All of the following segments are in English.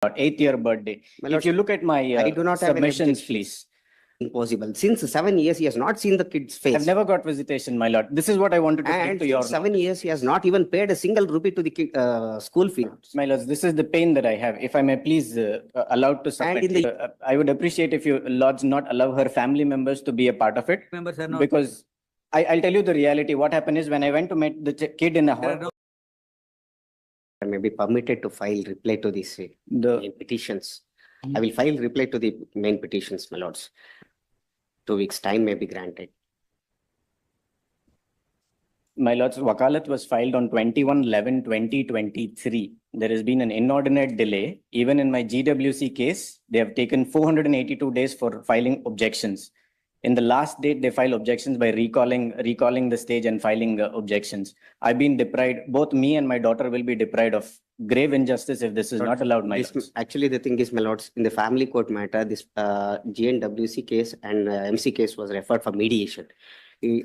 8th-year birthday. My lord, If you look at my I do not have any submissions, objection. please. Impossible. Since 7 years, he has not seen the kid's face. I've never got visitation, my lord. This is what I wanted to speak And to your... since 7 years, he has not even paid a single rupee to the kid, school fee. My lords, this is the pain that I have. If I may please allowed to submit. in the- I would appreciate if you lords not allow her family members to be a part of it. Members are not. Because I'll tell you the reality. What happened is when I went to meet the kid in a There are hall, I may be permitted to file reply to these the main petitions. I will file reply to the main petitions, my lords. 2 weeks time may be granted. My lords, Wakalat was filed on 21/11/2023. There has been an inordinate delay. Even in my GWC case, they have taken 482 days for filing objections. In the last date, they file objections by recalling the stage and filing objections. I've been deprived, both me and my daughter will be deprived of grave injustice if this is not allowed, my lords. Actually, the thing is, my lords, in the family court matter, this GNWC case and MC case was referred for mediation.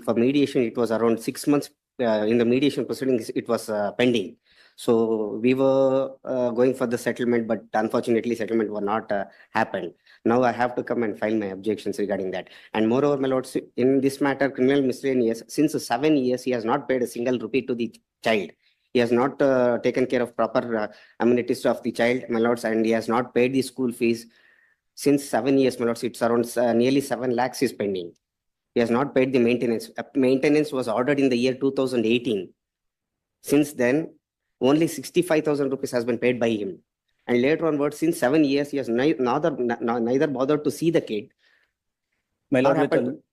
For mediation, it was around 6 months. In the mediation proceedings, it was pending. So we were going for the settlement, but unfortunately, settlement will not happen. Now I have to come and file my objections regarding that. And moreover, my lords, in this matter, criminal miscellaneous, since 7 years, he has not paid a single rupee to the child. He has not taken care of proper amenities of the child, my lords, and he has not paid the school fees. Since 7 years, my lords, it's around nearly 7 lakhs is pending. He has not paid the maintenance. Maintenance was ordered in the year 2018. Since then, only 65,000 rupees has been paid by him. And later onwards, since 7 years, he has neither bothered to see the kid. My lord,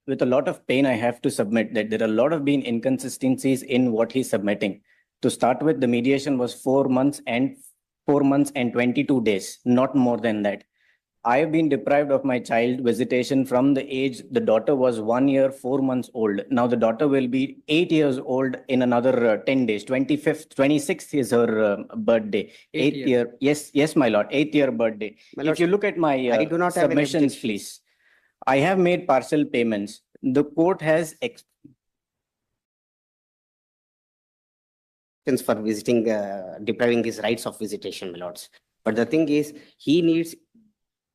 with a lot of pain, I have to submit that there are a lot of been inconsistencies in what he's submitting. To start with, the mediation was 4 months and 22 days, not more than that. I have been deprived of my child visitation from the age the daughter was 1 year, 4 months old. Now the daughter will be 8 years old in another 10 days. 26th is her birthday. 8th year. Yes, my lord. 8th-year birthday. My lord, if you look at my I do not have any submissions, objection. please. I have made partial payments. The court has for visiting, depriving his rights of visitation, my lords. But the thing is, he needs,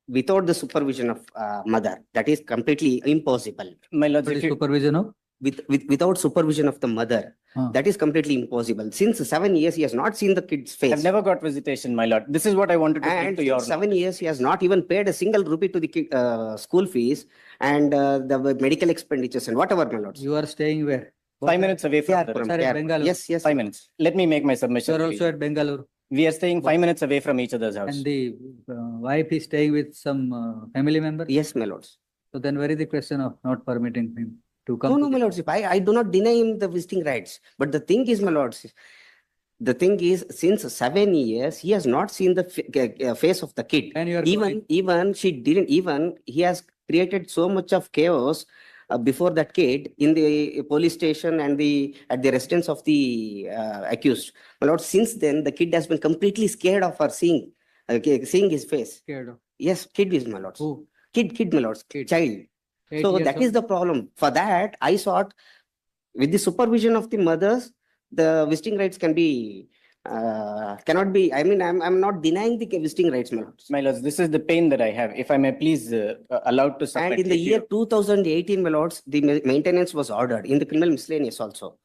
without the supervision of mother, that is completely impossible. my lords, What if is you, supervision of? Without supervision of the mother, that is completely impossible. Since 7 years, he has not seen the kid's face. I've never got visitation, my lord. This is what I wanted to speak And to your... 7 years, he has not even paid a single rupee to the kid, school fees and the medical expenditures and whatever, my lords. You are staying where? 5 minutes away from the... Sir, at Bengaluru. Yes. 5 minutes. Let me make my You submission. are please. also at Bengaluru. We are staying 5 minutes away from each other's house. And the wife is staying with some family member? Yes, my lords. So then where is the question of not permitting him to come? No, my lords. I do not deny him the visiting rights. But the thing is, my lords, the thing is, since 7 years, he has not seen the face of the kid. And you are Even she didn't, even he has created so much of chaos before that kid in the police station and at the residence of the accused. My lord, since then, the kid has been completely scared of her seeing his face. scared of. Yes, kid is, my lords. Who? Kid, my lords, Kid. child. 8 So years that is old? the problem. For that, I sought, with the supervision of the mothers, the visiting rights can be, cannot be, I mean, I'm not denying the visiting rights, my lords. My lords, this is the pain that I have. If I may please allowed to submit. And in the year 2018, my lords, the maintenance was ordered in the criminal miscellaneous also.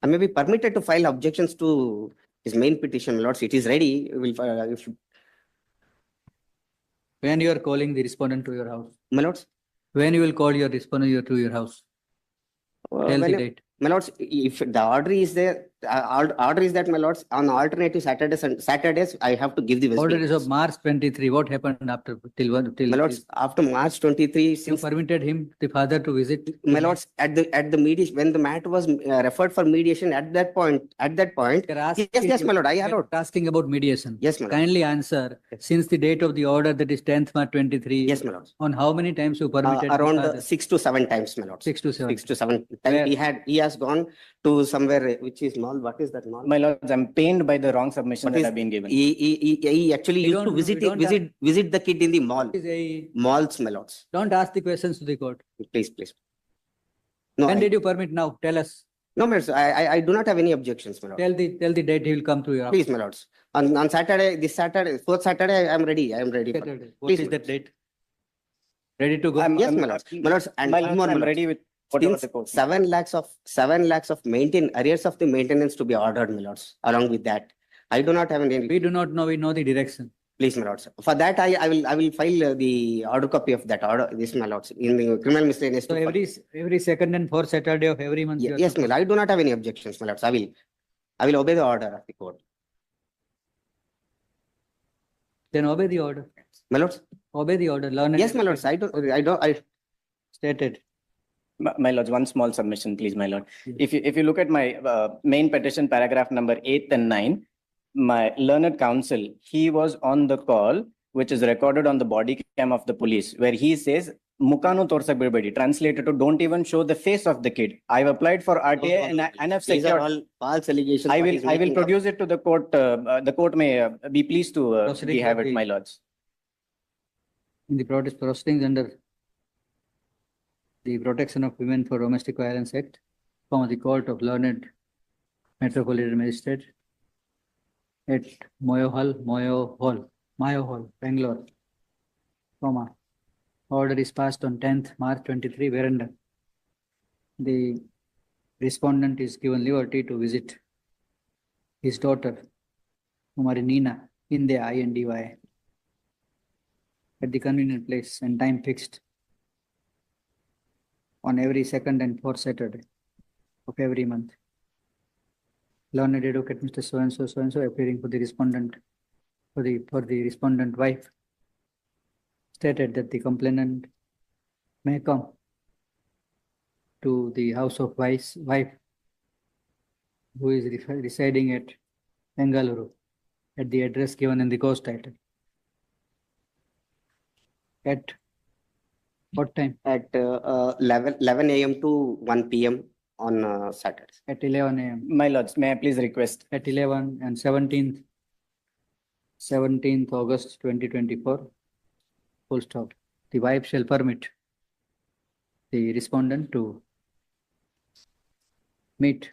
I may be permitted to file objections to his main petition, my lords. It is ready. When you are calling the respondent to your house? My lords, When you will call your respondent to your house? Tell the date. my lords, if the order is there, order is that, my lords, on alternative Saturdays, I have to give the Order visiting is rights. of March 23. What happened after till My lords, after March 23, you since permitted him, the father, to visit? my lords, at the mediation, when the matter was referred for mediation, at that point, You're asking- yes, my lord, I allowed. You're asking about mediation. Yes, my lord. Kindly answer, Yes. since the date of the order, that is 10th March 23. Yes, my lords. On how many times you permitted? the Around father? 6 to 7 times, my lords. 6 to 7. 6 to 7 Where? times. He has gone to somewhere, which is mall. What is that mall? My lords, I'm pained by the wrong submission What that is- have been given. He actually You used don't to know, visit you don't have- visit the kid in the mall. Is a- Malls, my lords. Don't ask the questions to the court. Please. No, When did you permit now? Tell us. no, my lords, I do not have any objections, my lord. Tell the date he will come to your house. Please, my lords. On Saturday, this Saturday, fourth Saturday, I am ready. I am ready. for- Saturday. What Please, is my that date? Ready to go? Yes, my lords. My lords, and My one lords, more, my I'm lords. ready with whatever Since the court. 7 lakhs of arrears of the maintenance to be ordered, my lords, along with that. I do not have any, We do not know, we know the direction. please, my lords. For that, I will file the order copy of that order, this, my lords, in the criminal miscellaneous. So to- every second and fourth Saturday of every month. you are Yes, my supposed- lord, I do not have any objections, my lords. I will obey the order of the court. Then obey the order. My lords, Obey the order. Learn. yes, my lords, I Stated. My lords, one small submission, please, my lord. Yes. If you look at my main petition, paragraph number 8 and 9, my learned counsel, he was on the call, which is recorded on the body cam of the police, where he says, Mukano torsak birbedi, translated to don't even show the face of the kid. I've applied for RTA and I've these are secured. all false allegations. I what he's will making up. produce it to the court. The court may be pleased to Proceeding have for it, the- my lords. In the protest proceedings under the Protection of Women for Domestic Violence Act, from the Court of Learned Metropolitan Magistrate at Mayo Hall, Bangalore, comma. Order is passed on 10th March 23, wherein the respondent is given liberty to visit his daughter, Kumari Nina, India, at the convenient place and time fixed on every second and fourth Saturday of every month. Learned advocate Mr. So-and-so appearing for the respondent, for the respondent wife, stated that the complainant may come to the house of wife who is residing at Bengaluru at the address given in the ghost title. At what time? At 11 a.m. to 1 p.m. on Saturdays. At 11 a.m. My lords, may I please request? At 11 and 17th August 2024, full stop. The wife shall permit the respondent to meet,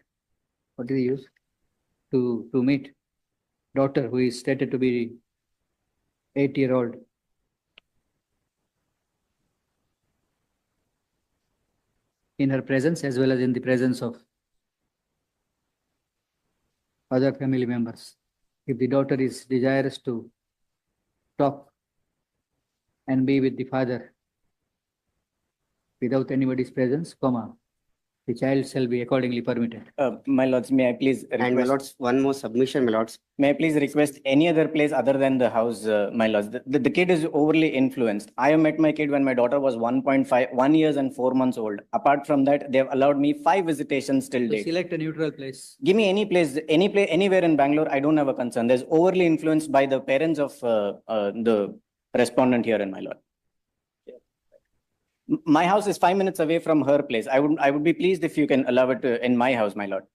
what did he use? To meet daughter who is stated to be 8-year-old. In her presence as well as in the presence of other family members. If the daughter is desirous to talk and be with the father without anybody's presence, comma, the child shall be accordingly permitted. My lords, may I please And my request? lords, one more submission, my lords. May I please request any other place other than the house, my lords? The kid is overly influenced. I have met my kid when my daughter was 1 years and 4 months old. Apart from that, they have allowed me 5 visitations till So date. select a neutral place. Give me any place, anywhere in Bangalore. I don't have a concern. There's overly influenced by the parents of the respondent here, in my lord. My house is 5 minutes away from her place. I would be pleased if you can allow it in my house, my lord.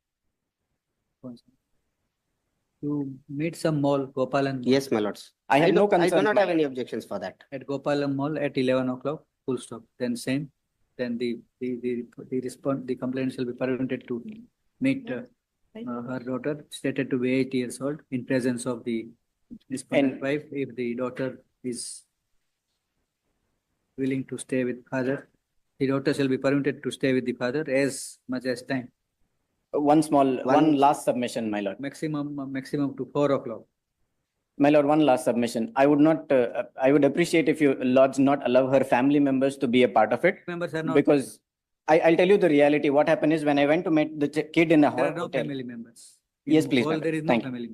To meet some mall, Gopalan. Yes, my lords. I have no I concern. do not have any objections for that. At Gopalam Mall at 11 o'clock, full stop. Then same. Then the complainant shall be permitted to meet her daughter, stated to be 8 years old, in presence of the respondent wife. If the daughter is willing to stay with father, the daughter shall be permitted to stay with the father as much as time. One last submission, my lord. Maximum to 4 o'clock. My lord, one last submission. I would appreciate if you lords not allow her family members to be a part of it. Members are not. Because I'll tell you the reality. What happened is when I went to meet the kid in a There are no hotel. family members. Yes, In please, Mall, ma'am. there is no Thank you. family.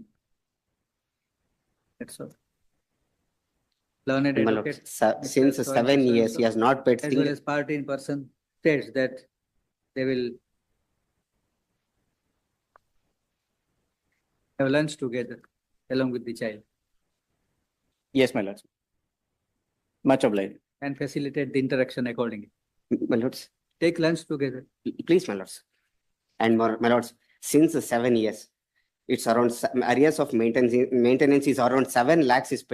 That's all. Learned My lords, advocate, since so and 7 so and years, so, he has not paid as well single. as party in person, states that they will have lunch together along with the child Yes, my lords. Much obliged. and facilitate the interaction accordingly. My lords, Take lunch together. please, my lords. And my lords, since 7 years, it's around arrears of maintenance is around 7 lakhs is pending.